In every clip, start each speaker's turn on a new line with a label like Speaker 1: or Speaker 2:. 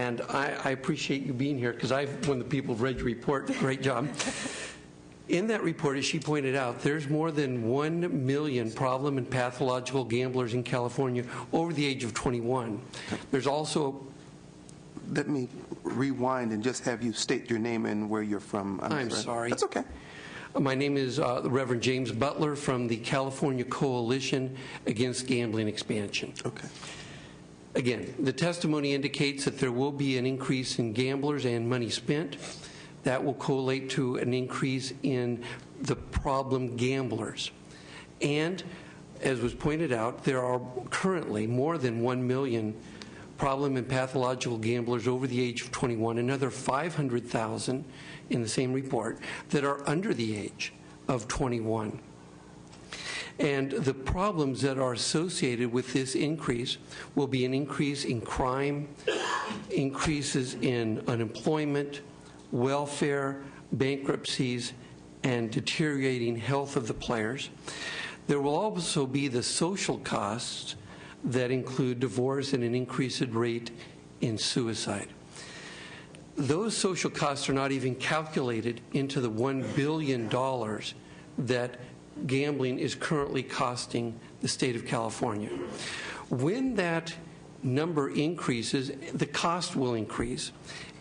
Speaker 1: and I appreciate you being here because I've one of the people who've read your report. Great job. In that report, as she pointed out, there's more than 1 million problem and pathological gamblers in California over the age of 21. There's also...
Speaker 2: Let me rewind and just have you state your name and where you're from.
Speaker 1: I'm sorry.
Speaker 2: That's okay.
Speaker 1: My name is the Reverend James Butler from the California Coalition Against Gambling Expansion.
Speaker 2: Okay.
Speaker 1: Again, the testimony indicates that there will be an increase in gamblers and money spent. That will correlate to an increase in the problem gamblers. And, as was pointed out, there are currently more than 1 million problem and pathological gamblers over the age of 21, another 500,000 in the same report that are under the age of 21. And the problems that are associated with this increase will be an increase in crime, increases in unemployment, welfare, bankruptcies, and deteriorating health of the players. There will also be the social costs that include divorce and an increased rate in suicide. Those social costs are not even calculated into the $1 billion that gambling is currently costing the state of California. When that number increases, the cost will increase.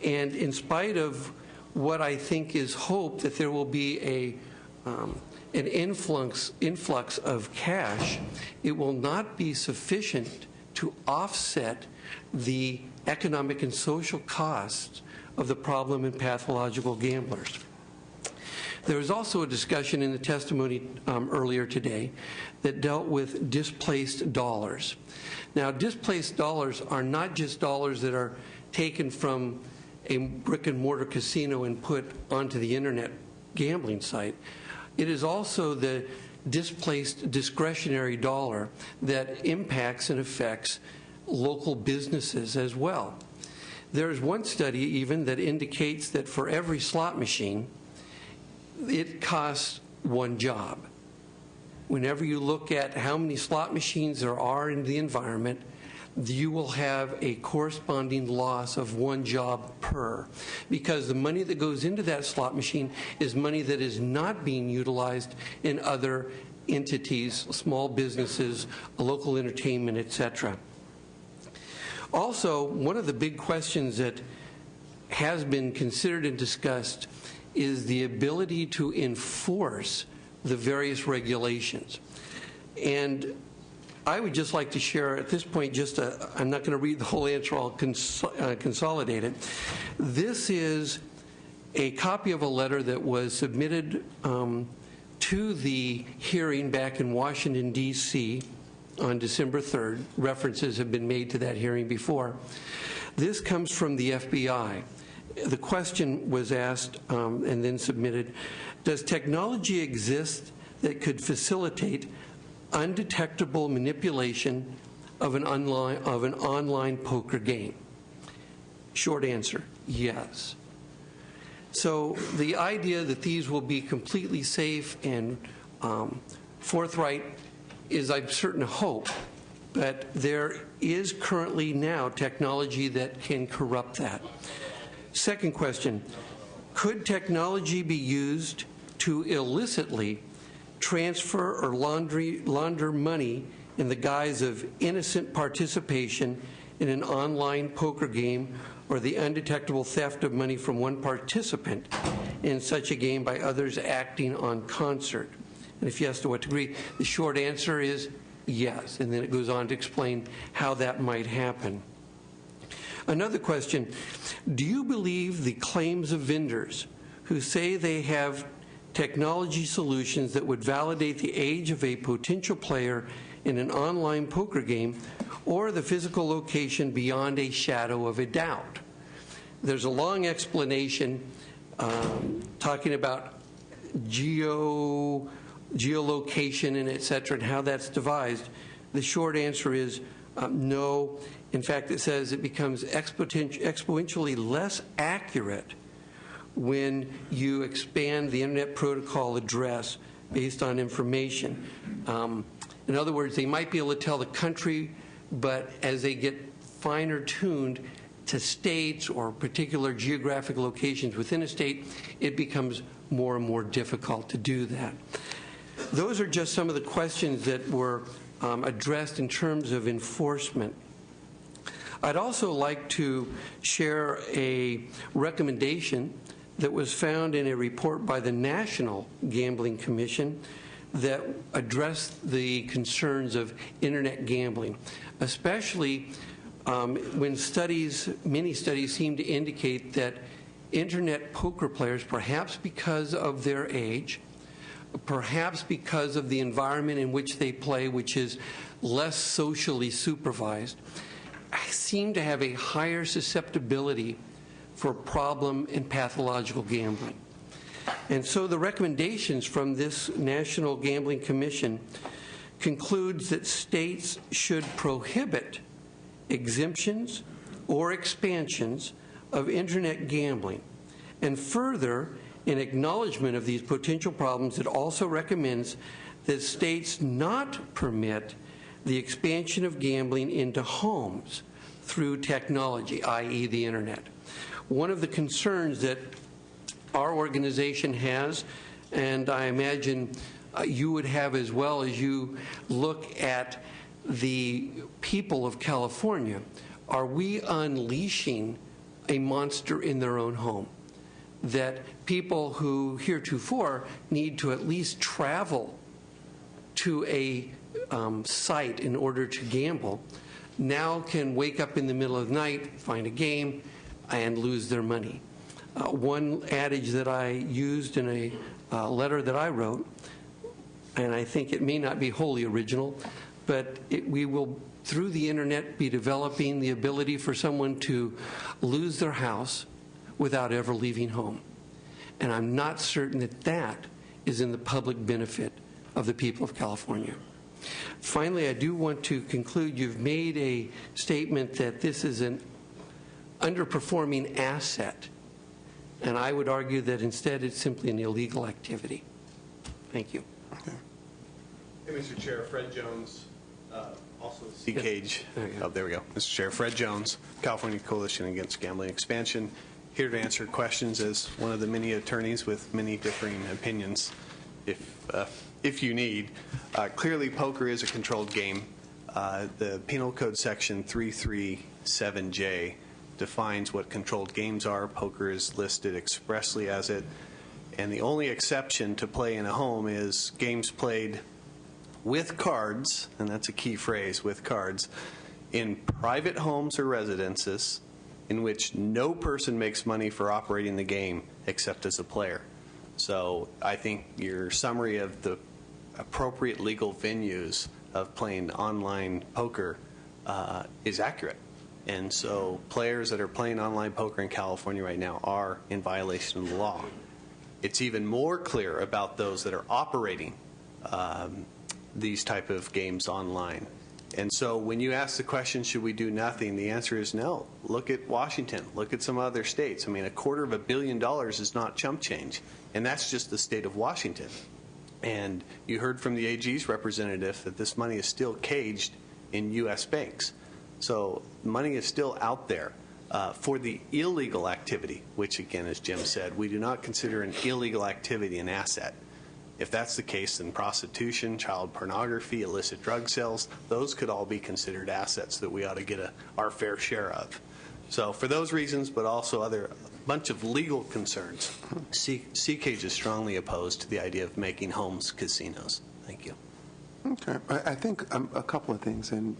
Speaker 1: And in spite of what I think is hope that there will be an influx of cash, it will not be sufficient to offset the economic and social costs of the problem and pathological gamblers. There was also a discussion in the testimony earlier today that dealt with displaced dollars. Now, displaced dollars are not just dollars that are taken from a brick-and-mortar casino and put onto the internet gambling site. It is also the displaced discretionary dollar that impacts and affects local businesses as well. There is one study even that indicates that for every slot machine, it costs one job. Whenever you look at how many slot machines there are in the environment, you will have a corresponding loss of one job per, because the money that goes into that slot machine is money that is not being utilized in other entities, small businesses, local entertainment, etc. Also, one of the big questions that has been considered and discussed is the ability to enforce the various regulations. And I would just like to share at this point I'm not going to read the whole answer, I'll consolidate it. This is a copy of a letter that was submitted to the hearing back in Washington, D.C. on December 3rd. References have been made to that hearing before. This comes from the FBI. The question was asked and then submitted, does technology exist that could facilitate undetectable manipulation of an online poker game? Short answer, yes. So the idea that these will be completely safe and forthright is, I'm certain, hope, but there is currently now technology that can corrupt that. Second question, could technology be used to illicitly transfer or launder money in the guise of innocent participation in an online poker game or the undetectable theft of money from one participant in such a game by others acting on concert? And if yes, to what degree? The short answer is yes, and then it goes on to explain how that might happen. Another question, do you believe the claims of vendors who say they have technology solutions that would validate the age of a potential player in an online poker game or the physical location beyond a shadow of a doubt? There's a long explanation talking about geolocation and et cetera and how that's devised. The short answer is no. In fact, it says it becomes exponentially less accurate when you expand the Internet Protocol address based on information. In other words, they might be able to tell the country, but as they get finer tuned, to states or particular geographic locations within a state, it becomes more and more difficult to do that. Those are just some of the questions that were addressed in terms of enforcement. I'd also like to share a recommendation that was found in a report by the National Gambling Commission that addressed the concerns of internet gambling, especially when many studies seem to indicate that internet poker players, perhaps because of their age, perhaps because of the environment in which they play, which is less socially supervised, seem to have a higher susceptibility for problem and pathological gambling. And so the recommendations from this National Gambling Commission concludes that states should prohibit exemptions or expansions of internet gambling. And further, in acknowledgement of these potential problems, it also recommends that states not permit the expansion of gambling into homes through technology, i.e. the internet. One of the concerns that our organization has, and I imagine you would have as well as you look at the people of California, are we unleashing a monster in their own home? That people who heretofore need to at least travel to a site in order to gamble now can wake up in the middle of the night, find a game, and lose their money. One adage that I used in a letter that I wrote, and I think it may not be wholly original, but we will, through the internet, be developing the ability for someone to lose their house without ever leaving home. And I'm not certain that that is in the public benefit of the people of California. Finally, I do want to conclude. You've made a statement that this is an underperforming asset, and I would argue that instead it's simply an illegal activity. Thank you.
Speaker 2: Okay.
Speaker 3: Hey, Mr. Chair, Fred Jones, also the C-Cage. Oh, there we go. Mr. Chair, Fred Jones, California Coalition Against Gambling Expansion, here to answer questions as one of the many attorneys with many differing opinions, if you need. Clearly, poker is a controlled game. The Penal Code Section 337J defines what controlled games are. Poker is listed expressly as it. And the only exception to play in a home is games played with cards, and that's a key phrase, with cards, in private homes or residences in which no person makes money for operating the game except as a player. So I think your summary of the appropriate legal venues of playing online poker is accurate. And so players that are playing online poker in California right now are in violation of the law. It's even more clear about those that are operating these type of games online. And so when you ask the question, should we do nothing, the answer is no. Look at Washington. Look at some other states. I mean, $250 million is not chump change. And that's just the state of Washington. And you heard from the AG's representative that this money is still caged in U.S. banks. So money is still out there for the illegal activity, which, again, as Jim said, we do not consider an illegal activity an asset. If that's the case, then prostitution, child pornography, illicit drug sales, those could all be considered assets that we ought to get our fair share of. So for those reasons, but also a bunch of legal concerns, C-Cage is strongly opposed to the idea of making homes casinos. Thank you.
Speaker 2: Okay. I think a couple of things, and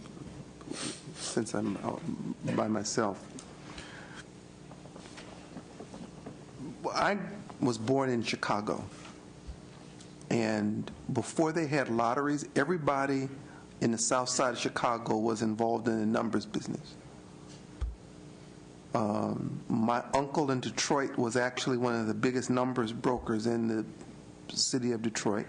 Speaker 2: since I'm out by myself. I was born in Chicago. And before they had lotteries, everybody in the south side of Chicago was involved in the numbers business. My uncle in Detroit was actually one of the biggest numbers brokers in the city of Detroit.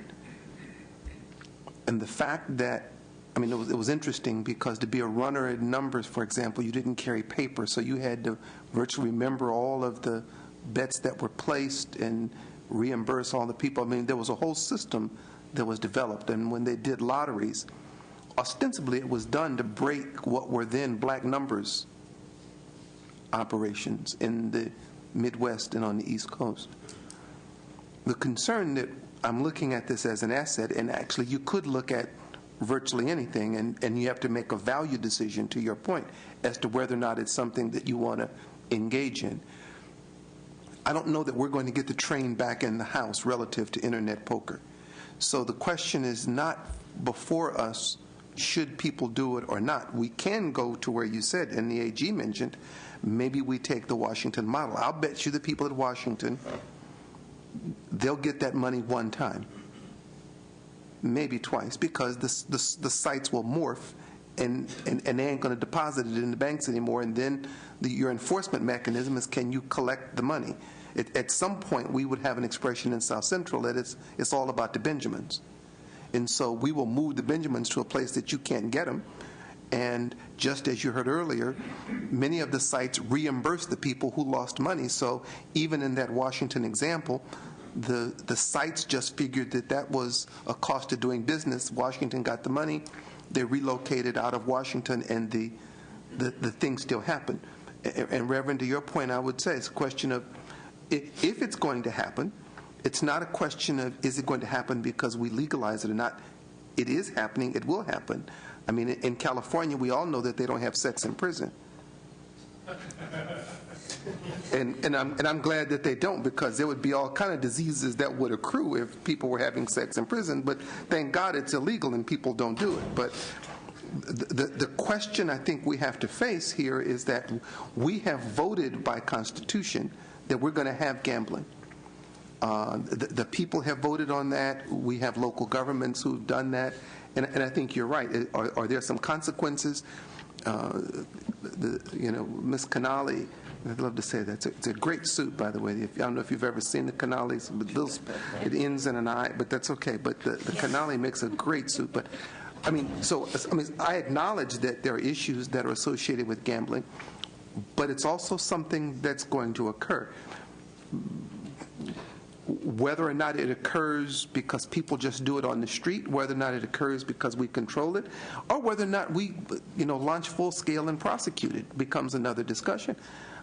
Speaker 2: And the fact that, I mean, it was interesting because to be a runner in numbers, for example, you didn't carry paper, so you had to virtually remember all of the bets that were placed and reimburse all the people. I mean, there was a whole system that was developed. And when they did lotteries, ostensibly it was done to break what were then black numbers operations in the Midwest and on the East Coast. The concern that I'm looking at this as an asset, and actually you could look at virtually anything, and you have to make a value decision, to your point, as to whether or not it's something that you want to engage in. I don't know that we're going to get the train back in the house relative to internet poker. So the question is not before us, should people do it or not. We can go to where you said, and the AG mentioned, maybe we take the Washington model. I'll bet you the people at Washington, they'll get that money one time, maybe twice, because the sites will morph, and they ain't going to deposit it in the banks anymore, and then your enforcement mechanism is, can you collect the money? At some point, we would have an expression in South Central that it's all about the Benjamins. And so we will move the Benjamins to a place that you can't get them. And just as you heard earlier, many of the sites reimburse the people who lost money. So even in that Washington example, the sites just figured that that was a cost of doing business. Washington got the money. They relocated out of Washington, and the thing still happened. And Reverend, to your point, I would say it's a question of, if it's going to happen, it's not a question of is it going to happen because we legalize it or not. It is happening. It will happen. I mean, in California, we all know that they don't have sex in prison. And I'm glad that they don't, because there would be all kind of diseases that would accrue if people were having sex in prison. But thank God it's illegal and people don't do it. But the question I think we have to face here is that we have voted by Constitution that we're going to have gambling. The people have voted on that. We have local governments who've done that. And I think you're right. Are there some consequences? Miss Canali, I'd love to say that. It's a great suit, by the way. I don't know if you've ever seen the Canali's, but it ends in an I, but that's okay. But the Canali makes a great suit. But I acknowledge that there are issues that are associated with gambling, but it's also something that's going to occur. Whether or not it occurs because people just do it on the street, whether or not it occurs because we control it, or whether or not we, launch full scale and prosecute it, becomes another discussion.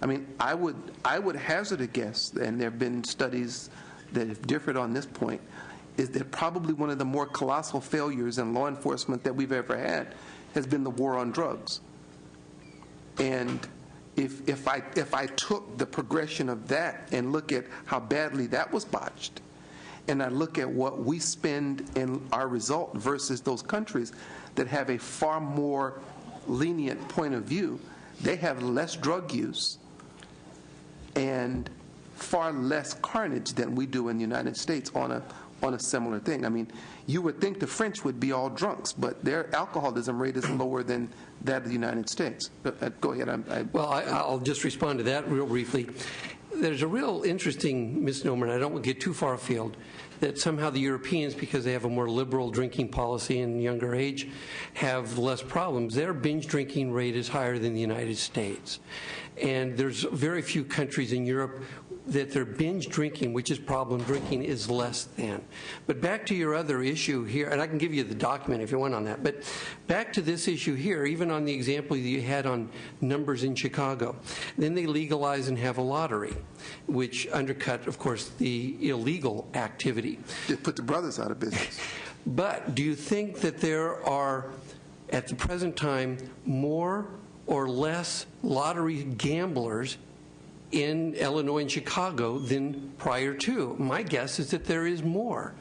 Speaker 2: I mean, I would hazard a guess, and there have been studies that have differed on this point, is that probably one of the more colossal failures in law enforcement that we've ever had has been the war on drugs. And if I took the progression of that and look at how badly that was botched, and I look at what we spend in our result versus those countries that have a far more lenient point of view, they have less drug use and far less carnage than we do in the United States on a similar thing. I mean, you would think the French would be all drunks, but their alcoholism rate is lower than that of the United States. Go ahead.
Speaker 1: Well, I'll just respond to that real briefly. There's a real interesting misnomer, and I don't want to get too far afield, that somehow the Europeans, because they have a more liberal drinking policy in younger age, have less problems. Their binge drinking rate is higher than the United States. And there's very few countries in Europe that their binge drinking, which is problem drinking, is less than. But back to your other issue here, and I can give you the document if you want on that, but back to this issue here, even on the example that you had on numbers in Chicago, then they legalize and have a lottery, which undercut, of course, the illegal activity.
Speaker 2: They put the brothers out of business.
Speaker 1: But do you think that there are, at the present time, more or less lottery gamblers in Illinois and Chicago than prior to? My guess is that there is more.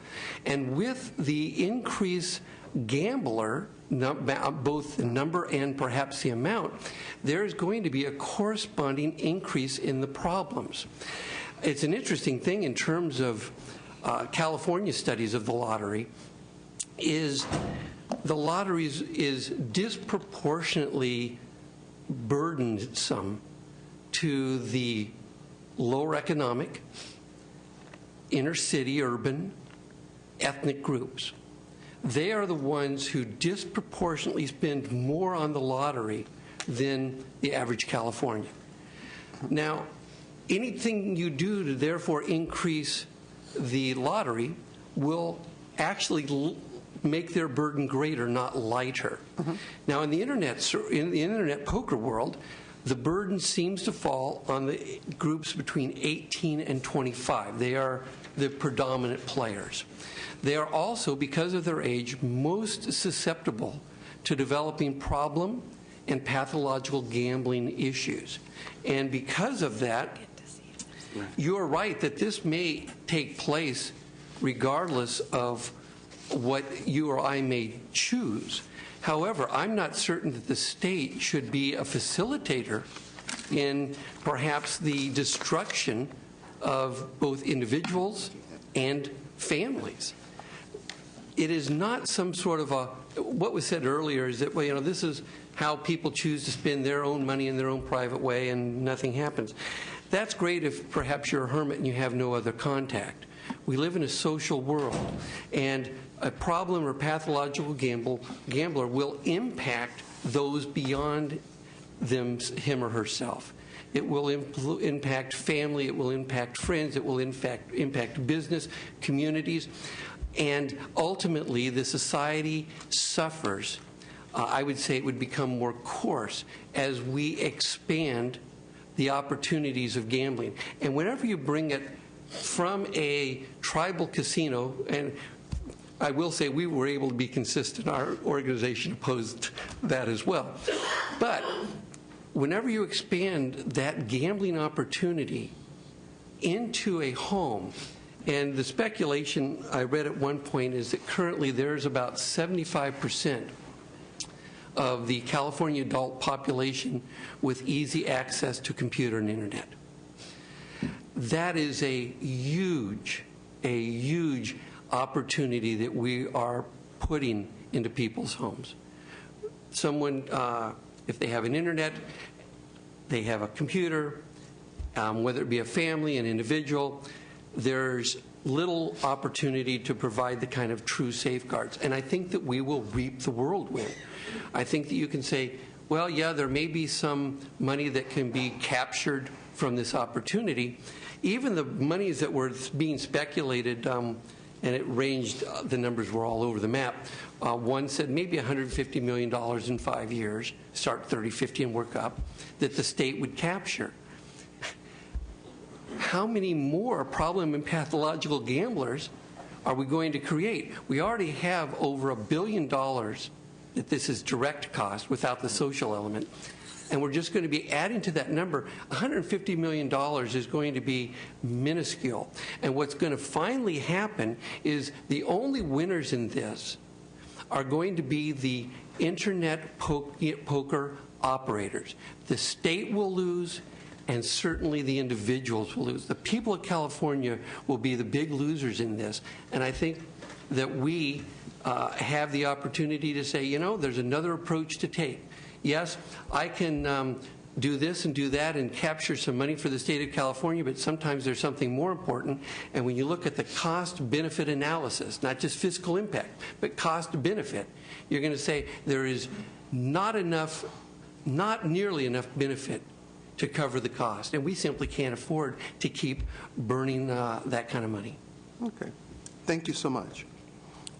Speaker 1: And with the increased gambler, both the number and perhaps the amount, there is going to be a corresponding increase in the problems. It's an interesting thing in terms of California studies of the lottery, is the lotteries is disproportionately burdensome to the lower economic, inner city, urban, ethnic groups. They are the ones who disproportionately spend more on the lottery than the average Californian. Now, anything you do to therefore increase the lottery will actually make their burden greater, not lighter. Mm-hmm. Now, in the internet poker world, the burden seems to fall on the groups between 18 and 25. They are the predominant players. They are also, because of their age, most susceptible to developing problem and pathological gambling issues. And because of that, you're right that this may take place regardless of what you or I may choose. However, I'm not certain that the state should be a facilitator in perhaps the destruction of both individuals and families. It is not some sort of a, what was said earlier is that, well, you know, this is how people choose to spend their own money in their own private way and nothing happens. That's great if perhaps you're a hermit and you have no other contact. We live in a social world, and a problem or pathological gambler will impact those beyond him or herself. It will impact family, it will impact friends, it will impact business, communities, and ultimately the society suffers. I would say it would become more coarse as we expand the opportunities of gambling. And whenever you bring it from a tribal casino, and I will say we were able to be consistent, our organization opposed that as well. But whenever you expand that gambling opportunity into a home, and the speculation I read at one point is that currently there's about 75% of the California adult population with easy access to computer and internet. That is a huge opportunity that we are putting into people's homes. Someone, if they have an internet, they have a computer, whether it be a family, an individual, there's little opportunity to provide the kind of true safeguards. And I think that we will reap the whirlwind. I think that you can say, well, yeah, there may be some money that can be captured from this opportunity. Even the monies that were being speculated, and it ranged, the numbers were all over the map. One said maybe $150 million in 5 years, start 30, 50 and work up, that the state would capture. How many more problem and pathological gamblers are we going to create? We already have over $1 billion that this is direct cost without the social element. And we're just going to be adding to that number. $150 million is going to be minuscule. And what's going to finally happen is the only winners in this are going to be the internet poker operators. The state will lose, and certainly the individuals will lose. The people of California will be the big losers in this. And I think that we have the opportunity to say, you know, there's another approach to take. Yes, I can do this and do that and capture some money for the state of California, but sometimes there's something more important. And when you look at the cost-benefit analysis, not just fiscal impact, but cost-benefit, you're going to say there is not nearly enough benefit to cover the cost. And we simply can't afford to keep burning that kind of money.
Speaker 2: Okay. Thank you so much.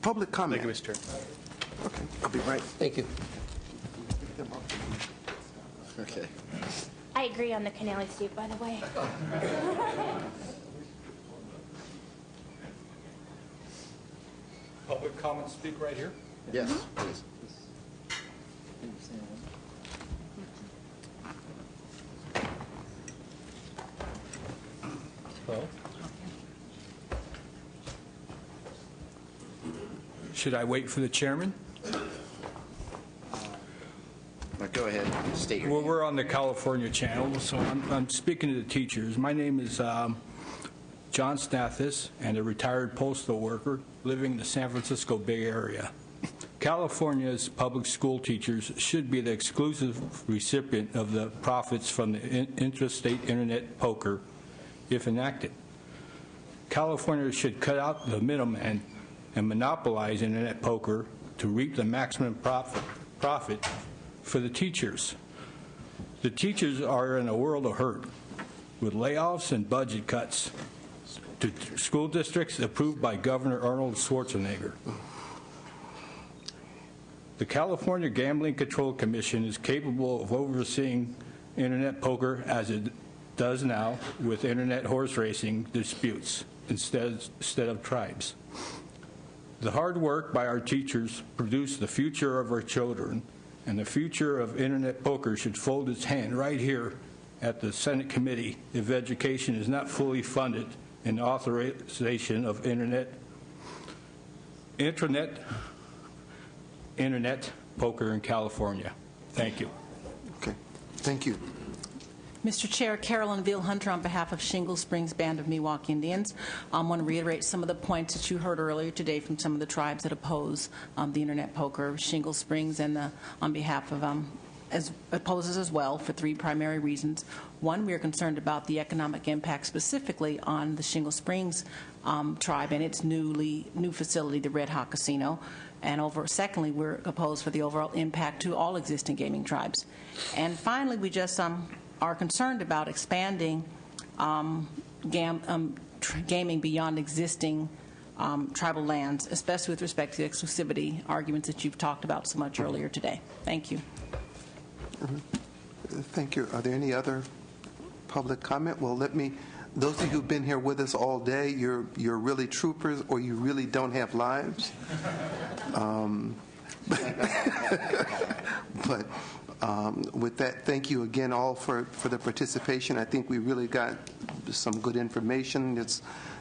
Speaker 2: Public comment.
Speaker 3: Thank you, Mr. Chair.
Speaker 2: Okay, I'll be right.
Speaker 1: Thank you.
Speaker 2: Okay.
Speaker 4: I agree on the Canali Stoop, by the way.
Speaker 5: Public comment, speak right here.
Speaker 6: Yes, please.
Speaker 5: Hello? Should I wait for the chairman?
Speaker 6: Go ahead, state your
Speaker 5: Well,
Speaker 6: name.
Speaker 5: we're on the California channel, so I'm speaking to the teachers. My name is John Snathis, and a retired postal worker living in the San Francisco Bay Area. California's public school teachers should be the exclusive recipient of the profits from the interstate internet poker if enacted. California should cut out the middleman and monopolize internet poker to reap the maximum profit for the teachers. The teachers are in a world of hurt with layoffs and budget cuts to school districts approved by Governor Arnold Schwarzenegger. The California Gambling Control Commission is capable of overseeing internet poker as it does now with internet horse racing disputes instead of tribes. The hard work by our teachers produced the future of our children, and the future of internet poker should fold its hand right here at the Senate Committee if education is not fully funded in the authorization of internet poker in California. Thank you.
Speaker 2: Okay, thank you.
Speaker 7: Mr. Chair, Carolyn Veal Hunter on behalf of Shingle Springs Band of Miwok Indians. I want to reiterate some of the points that you heard earlier today from some of the tribes that oppose the internet poker. Shingle Springs and on behalf of opposes as well for three primary reasons. One, we are concerned about the economic impact specifically on the Shingle Springs tribe and its new facility, the Red Hawk Casino. And secondly, we're opposed for the overall impact to all existing gaming tribes. And finally, we just are concerned about expanding gaming beyond existing tribal lands, especially with respect to the exclusivity arguments that you've talked about so much earlier today. Thank you.
Speaker 2: Thank you. Are there any other public comment? Well, those of you who've been here with us all day, you're really troopers, or you really don't have lives. But with that, thank you again all for the participation. I think we really got some good information.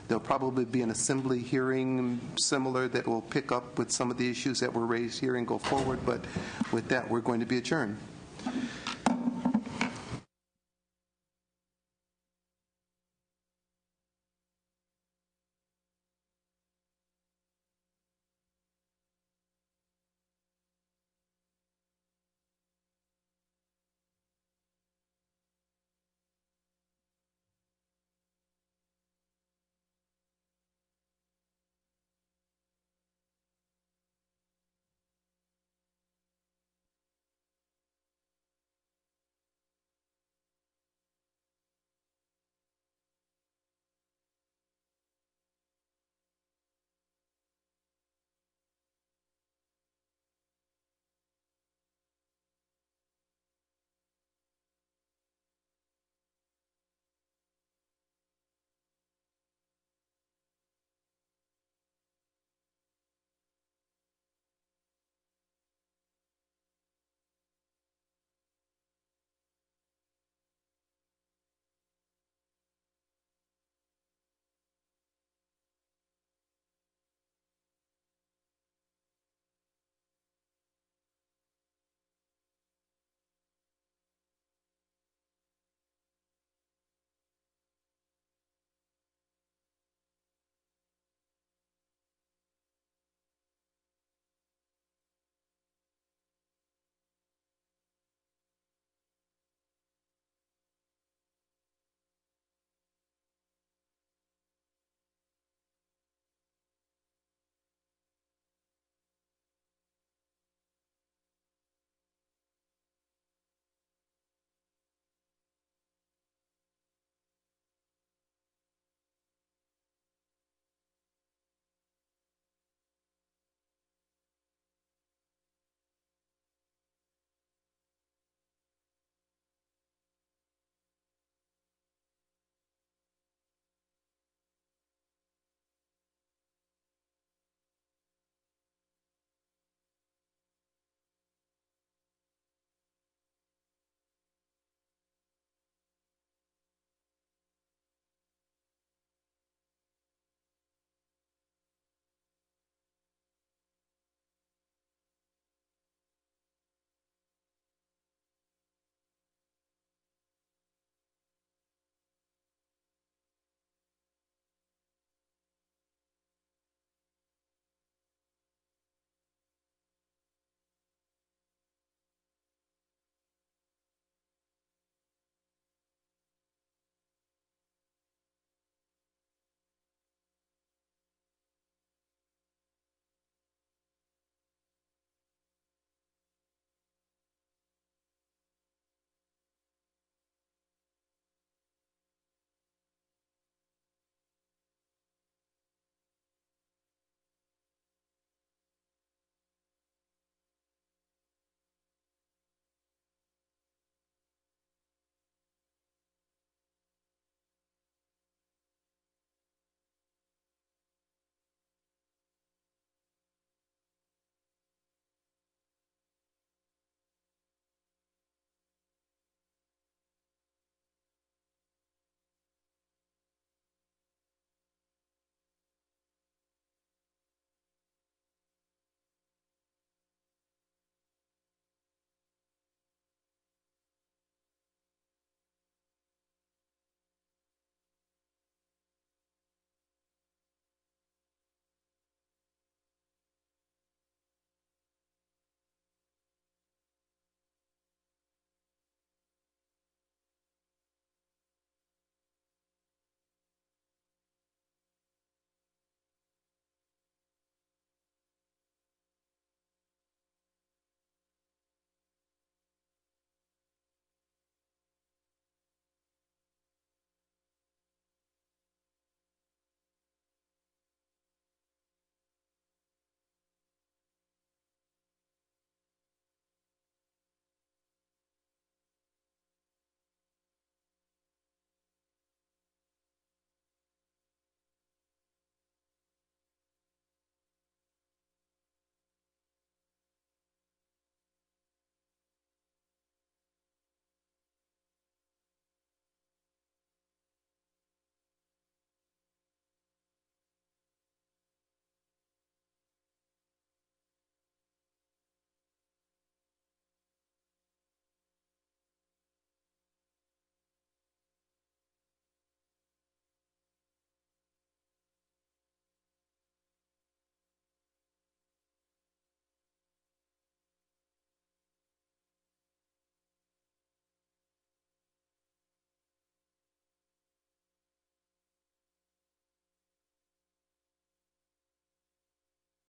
Speaker 2: There'll probably be an assembly hearing similar that will pick up with some of the issues that were raised here and go forward. But with that, we're going to be adjourned.